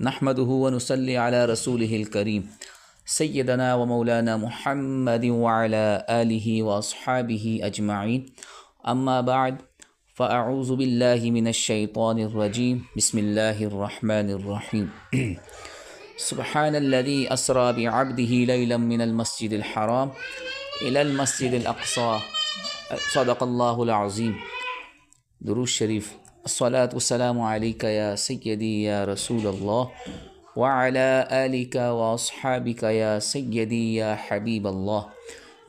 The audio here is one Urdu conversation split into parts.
نحمده ونصلي على رسوله الكريم سيدنا ومولانا محمد وعلى آله وأصحابه أجمعين أما بعد فأعوذ بالله من الشيطان الرجيم بسم الله الرحمن الرحيم سبحان الذي أسرى بعبده ليلا من المسجد الحرام إلى المسجد الأقصى صدق الله العظيم. درود شریف. الصلاة والسلام علیک یا سیدی یا رسول اللہ وعلی آلک واصحابک یا سیدی یا حبیب اللہ.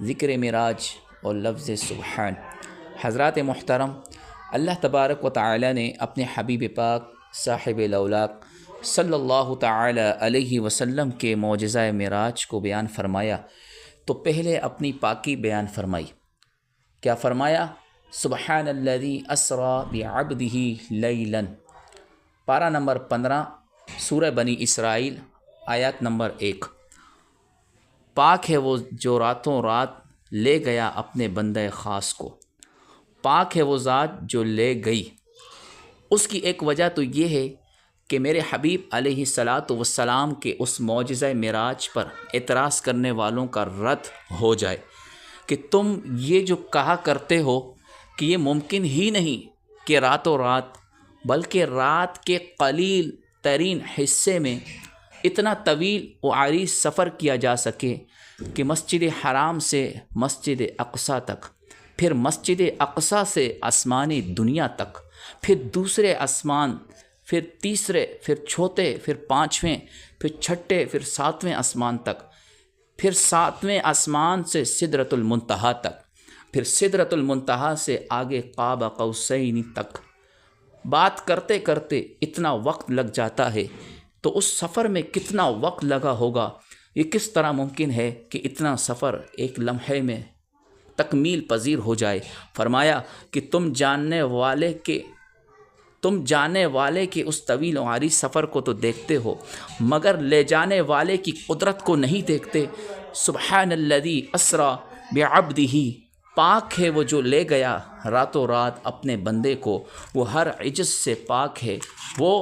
ذکر معراج اور لفظ سبحان. حضرات محترم، اللہ تبارک و تعالی نے اپنے حبیب پاک صاحب الاولاق صلی اللہ تعالی علیہ وسلم کے معجزہ معراج کو بیان فرمایا تو پہلے اپنی پاکی بیان فرمائی. کیا فرمایا؟ سبحان الذی اسری بعبدہ لیلا. پارہ نمبر 15 سورہ بنی اسرائیل آیات نمبر 1. پاک ہے وہ جو راتوں رات لے گیا اپنے بندہ خاص کو. پاک ہے وہ ذات جو لے گئی. اس کی ایک وجہ تو یہ ہے کہ میرے حبیب علیہ الصلاۃ والسلام کے اس معجزہ معراج پر اعتراض کرنے والوں کا رد ہو جائے کہ تم یہ جو کہا کرتے ہو کہ یہ ممکن ہی نہیں کہ راتوں رات بلکہ رات کے قلیل ترین حصے میں اتنا طویل و عریض سفر کیا جا سکے کہ مسجد حرام سے مسجد اقصیٰ تک، پھر مسجد اقصیٰ سے آسمانی دنیا تک، پھر دوسرے آسمان، پھر تیسرے، پھر چوتھے، پھر پانچویں، پھر چھٹے، پھر ساتویں آسمان تک، پھر ساتویں آسمان سے سدرۃ المنتہا تک، پھر سدرۃ المنتہا سے آگے قاب قوسین تک. بات کرتے کرتے اتنا وقت لگ جاتا ہے تو اس سفر میں کتنا وقت لگا ہوگا؟ یہ کس طرح ممکن ہے کہ اتنا سفر ایک لمحے میں تکمیل پذیر ہو جائے؟ فرمایا کہ تم جانے والے کے اس طویل و عریض سفر کو تو دیکھتے ہو مگر لے جانے والے کی قدرت کو نہیں دیکھتے. سبحان الذی اسری بعبدہ. پاک ہے وہ جو لے گیا راتوں رات اپنے بندے کو. وہ ہر عجز سے پاک ہے، وہ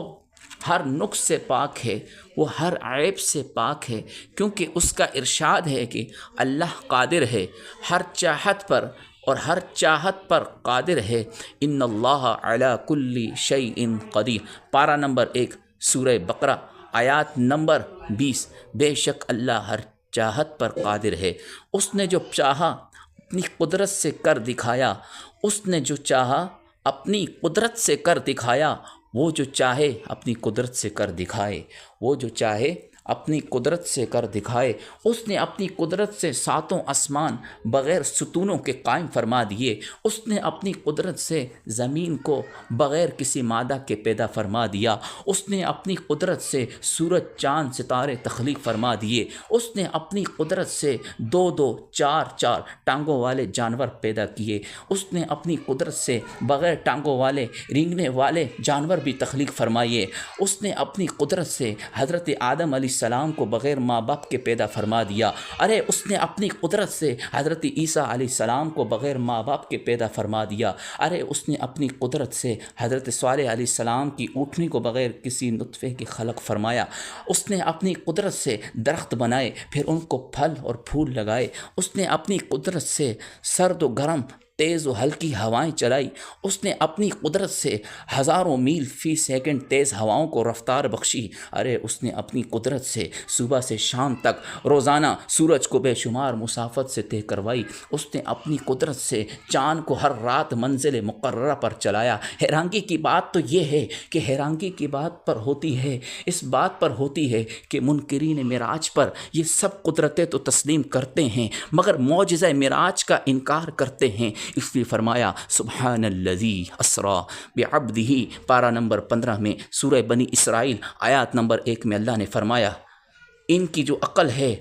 ہر نقص سے پاک ہے، وہ ہر عیب سے پاک ہے، کیونکہ اس کا ارشاد ہے کہ اللہ قادر ہے ہر چاہت پر، اور ہر چاہت پر قادر ہے. ان اللہ علی کل شیء قدیر. پارہ نمبر 1 سورہ بقرہ آیات نمبر 20. بے شک اللہ ہر چاہت پر قادر ہے. اس نے جو چاہا اپنی قدرت سے کر دکھایا. اس نے جو چاہا اپنی قدرت سے کر دکھایا. وہ جو چاہے اپنی قدرت سے کر دکھائے. وہ جو چاہے اپنی قدرت سے کر دکھائے. اس نے اپنی قدرت سے ساتوں آسمان بغیر ستونوں کے قائم فرما دیے. اس نے اپنی قدرت سے زمین کو بغیر کسی مادہ کے پیدا فرما دیا. اس نے اپنی قدرت سے سورج چاند ستارے تخلیق فرما دیے. اس نے اپنی قدرت سے 2 4 ٹانگوں والے جانور پیدا کیے. اس نے اپنی قدرت سے بغیر ٹانگوں والے رینگنے والے جانور بھی تخلیق فرمائیے. اس نے اپنی قدرت سے حضرت آدم علیہ السلام کو بغیر ماں باپ کے پیدا فرما دیا. ارے اس نے اپنی قدرت سے حضرت عیسیٰ علیہ السلام کو بغیر ماں باپ کے پیدا فرما دیا. ارے اس نے اپنی قدرت سے حضرت صالح علیہ السلام کی اونٹنی کو بغیر کسی نطفے کی خلق فرمایا. اس نے اپنی قدرت سے درخت بنائے، پھر ان کو پھل اور پھول لگائے. اس نے اپنی قدرت سے سرد و گرم، تیز و ہلکی ہوائیں چلائی. اس نے اپنی قدرت سے ہزاروں میل فی سیکنڈ تیز ہواؤں کو رفتار بخشی. ارے اس نے اپنی قدرت سے صبح سے شام تک روزانہ سورج کو بے شمار مسافت سے طے کروائی. اس نے اپنی قدرت سے چاند کو ہر رات منزل مقررہ پر چلایا. حیرانگی کی بات تو یہ ہے کہ حیرانگی کی بات پر ہوتی ہے، اس بات پر ہوتی ہے کہ منکرین معراج پر یہ سب قدرتیں تو تسلیم کرتے ہیں مگر معجزہ معراج کا انکار کرتے ہیں. اس لیے فرمایا سبحان الذی اسری بعبدہ. پارہ نمبر 15 میں سورہ بنی اسرائیل آیات نمبر 1 میں اللہ نے فرمایا ان کی جو عقل ہے،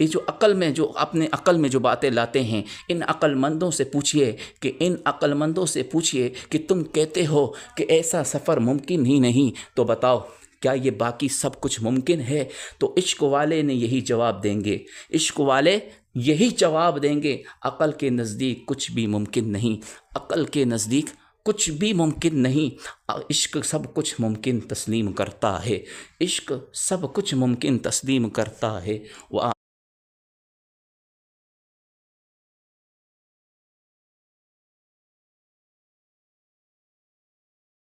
یہ جو عقل میں جو اپنے عقل میں جو باتیں لاتے ہیں، ان عقل مندوں سے پوچھئے کہ تم کہتے ہو کہ ایسا سفر ممکن ہی نہیں، تو بتاؤ کیا یہ باقی سب کچھ ممکن ہے؟ تو عشق والے نے یہی جواب دیں گے، عشق والے یہی جواب دیں گے، عقل کے نزدیک کچھ بھی ممکن نہیں، عقل کے نزدیک کچھ بھی ممکن نہیں، عشق سب کچھ ممکن تسلیم کرتا ہے، عشق سب کچھ ممکن تسلیم کرتا ہے۔